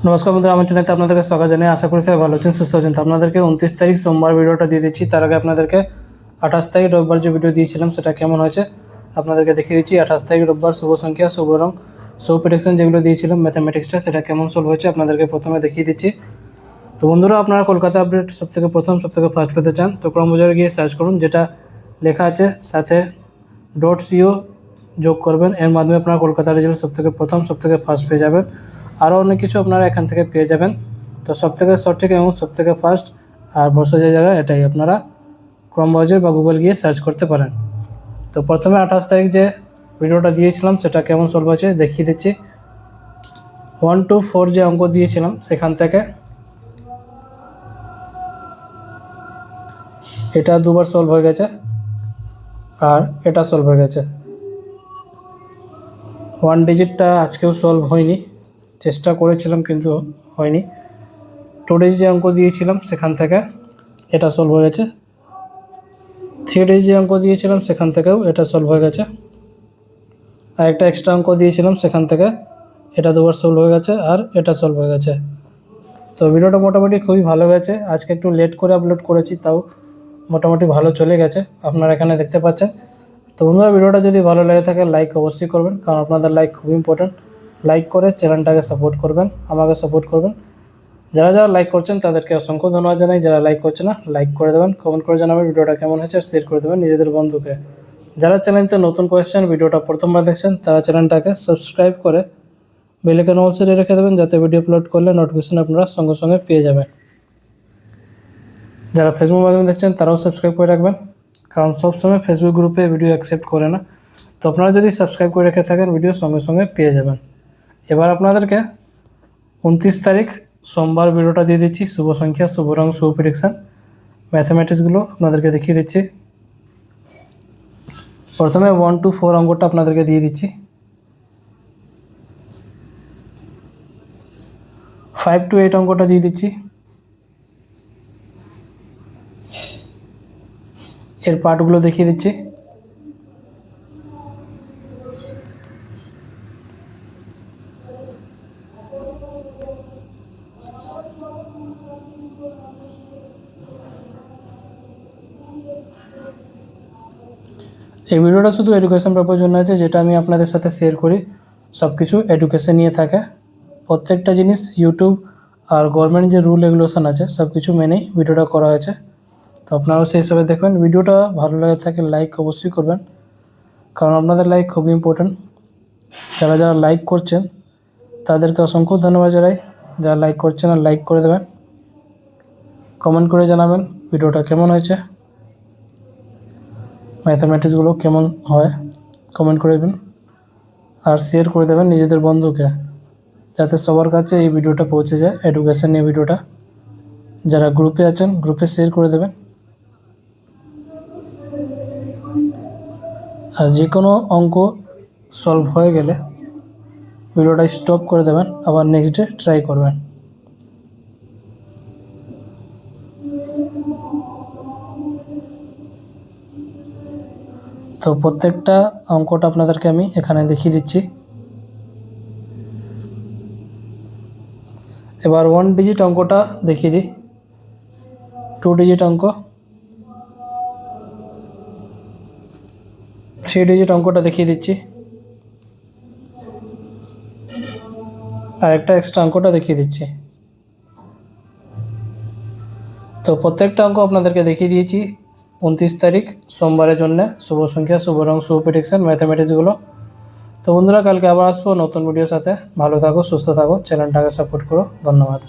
নমস্কার বন্ধুরা, আমার চ্যানেলে আপনাদেরকে স্বাগত জানাই। আশা করি সবাই ভালো আছেন, সুস্থ আছেন। তো আপনাদেরকে 29 তারিখ সোমবার ভিডিওটা দিয়ে দিচ্ছি। তার আগে আপনাদেরকে 28 তারিখ রোববার যে ভিডিও দিয়েছিলাম সেটা কেমন হয়েছে আপনাদেরকে দেখিয়ে দিচ্ছি। 28 তারিখ রোববার শুভ সংখ্যা, শুভ রং, শুভ প্রেডিকশন যেগুলো দিয়েছিলাম ম্যাথামেটিক্সটা, সেটা কেমন সলভ হয়েছে আপনাদেরকে প্রথমে দেখিয়ে দিচ্ছি। তো বন্ধুরা, আপনারা কলকাতা আপডেট সবথেকে ফার্স্ট পেতে চান তো ক্রমবাজারে গিয়ে সার্চ করুন, যেটা লেখা আছে সাথে .co যোগ করবেন। এর মাধ্যমে আপনারা কলকাতার রেজাল্ট সবথেকে ফার্স্ট পেয়ে যাবেন। আরও অনেক কিছু আপনারা এখান থেকে পেয়ে যাবেন। তো সবথেকে সঠিক এবং সবথেকে ফার্স্ট আর ভরসা যে জায়গা এটাই, আপনারা ক্রমবাজার বা গুগল গিয়ে সার্চ করতে পারেন। তো প্রথমে 28 তারিখ যে ভিডিওটা দিয়েছিলাম সেটা কেমন সলভ হয়েছে দেখিয়ে দিচ্ছি। 1 to 4 যে অঙ্ক দিয়েছিলাম সেখান থেকে এটা দুবার সলভ হয়ে গেছে আর এটা সলভ হয়ে গেছে। 1 ডিজিটটা আজকেও সলভ হয়নি, চেষ্টা করেছিলাম কিন্তু হয়নি। 2 ডিজিট যে অঙ্ক দিয়েছিলাম সেখান থেকে এটা সলভ হয়ে গেছে। 3 ডিজিট যে অঙ্ক দিয়েছিলাম সেখান থেকেও এটা সলভ হয়ে গেছে। আর একটা এক্সট্রা অঙ্ক দিয়েছিলাম সেখান থেকে এটা দুবার সলভ হয়ে গেছে আর এটা সলভ হয়ে গেছে। তো ভিডিওটা মোটামুটি খুবই ভালো গেছে। আজকে একটু লেট করে আপলোড করেছি, তাও মোটামুটি ভালো চলে গেছে, আপনারা এখানে দেখতে পাচ্ছেন। তো বন্ধুরা, ভিডিওটা যদি ভালো লেগে থাকে লাইক অবশ্যই করবেন, কারণ আপনাদের লাইক খুব ইম্পর্টেন্ট। লাইক করে চ্যানেলটাকে সাপোর্ট করবেন, আমাকে সাপোর্ট করবেন। যারা যারা লাইক করছেন তাদেরকে অসংখ্য ধন্যবাদ জানাই। যারা লাইক করছে না, লাইক করে দেবেন, কমেন্ট করে জানাবেন ভিডিওটা কেমন হয়েছে, আর শেয়ার করে দেবেন নিজেদের বন্ধুকে। যারা চ্যানেলতে নতুন করেছেন, ভিডিওটা প্রথমবার দেখছেন, তারা চ্যানেলটাকে সাবস্ক্রাইব করে বেল আইকন অল সেটে রেখে দেবেন, যাতে ভিডিও আপলোড করলে নোটিফিকেশন আপনারা সঙ্গে সঙ্গে পেয়ে যাবেন। যারা ফেসবুক মাধ্যমে দেখছেন তারাও সাবস্ক্রাইব করে রাখবেন, কারণ সবসময় ফেসবুক গ্রুপে ভিডিও অ্যাকসেপ্ট করে না। তো আপনারা যদি সাবস্ক্রাইব করে রেখে থাকেন, ভিডিও সঙ্গে সঙ্গে পেয়ে যাবেন। এবার আপনাদেরকে 29 তারিখ সোমবার ভিডিওটা দিয়ে দিচ্ছি। শুভ সংখ্যা, শুভ রং, শুভ প্রেডিকশন, ম্যাথামেটিক্সগুলো আপনাদেরকে দেখিয়ে দিচ্ছি। প্রথমে 1 to 4 অঙ্কটা আপনাদেরকে দিয়ে দিচ্ছি। 5 to 8 অঙ্কটা দিয়ে দিচ্ছি। এর পার্টগুলো দেখিয়ে দিচ্ছি। এই ভিডিওটা শুধু এডুকেশন পারপাসের জন্য আছে, যেটা আমি আপনাদের সাথে শেয়ার করি সব কিছু এডুকেশন নিয়ে থাকে। প্রত্যেকটা জিনিস ইউটিউব আর গভর্নমেন্ট যে রুল রেগুলেশন আছে সব কিছু মেনেই ভিডিওটা করা হয়েছে। তো আপনারাও সেই হিসাবে দেখবেন। ভিডিওটা ভালো লাগে থাকে লাইক অবশ্যই করবেন, কারণ আপনাদের লাইক খুব ইম্পর্টেন্ট। যারা যারা লাইক করছেন তাদেরকে অসংখ্য ধন্যবাদ জানাই। যারা লাইক করছেন আর লাইক করে দেবেন, কমেন্ট করে জানাবেন ভিডিওটা কেমন হয়েছে, ম্যাথামেটিক্সগুলো কেমন হয় কমেন্ট করে দেবেন, আর শেয়ার করে দেবেন নিজেদের বন্ধুকে, যাতে সবার কাছে এই ভিডিওটা পৌঁছে যায়, এডুকেশন নিয়ে ভিডিওটা। যারা গ্রুপে আছেন গ্রুপে শেয়ার করে দেবেন। আর যে কোনো অঙ্ক সলভ হয়ে গেলে ভিডিওটা স্টপ করে দেবেন, আবার নেক্সট ডে ট্রাই করবেন। তো প্রত্যেকটা অঙ্কটা আপনাদেরকে আমি এখানে দেখিয়ে দিচ্ছি। এবার 1 ডিজিট অঙ্কটা দেখিয়ে দিই। 2 ডিজিট অঙ্ক, 3 ডিজিট অঙ্কটা দেখিয়ে দিচ্ছি, আর একটা এক্সট্রা অঙ্কটা দেখিয়ে দিচ্ছি। তো প্রত্যেকটা অঙ্ক আপনাদেরকে দেখিয়ে দিয়েছি 29 তারিখ সোমবারের জন্য। শুভ সংখ্যা, শুভ রং, শুভ প্রেডিকশন, ম্যাথামেটিক্সগুলো। তো বন্ধুরা, কালকে আবার আসবো নতুন ভিডিওর সাথে। ভালো থাকো, সুস্থ থাকো, চ্যানেলটাকে সাপোর্ট করো। ধন্যবাদ।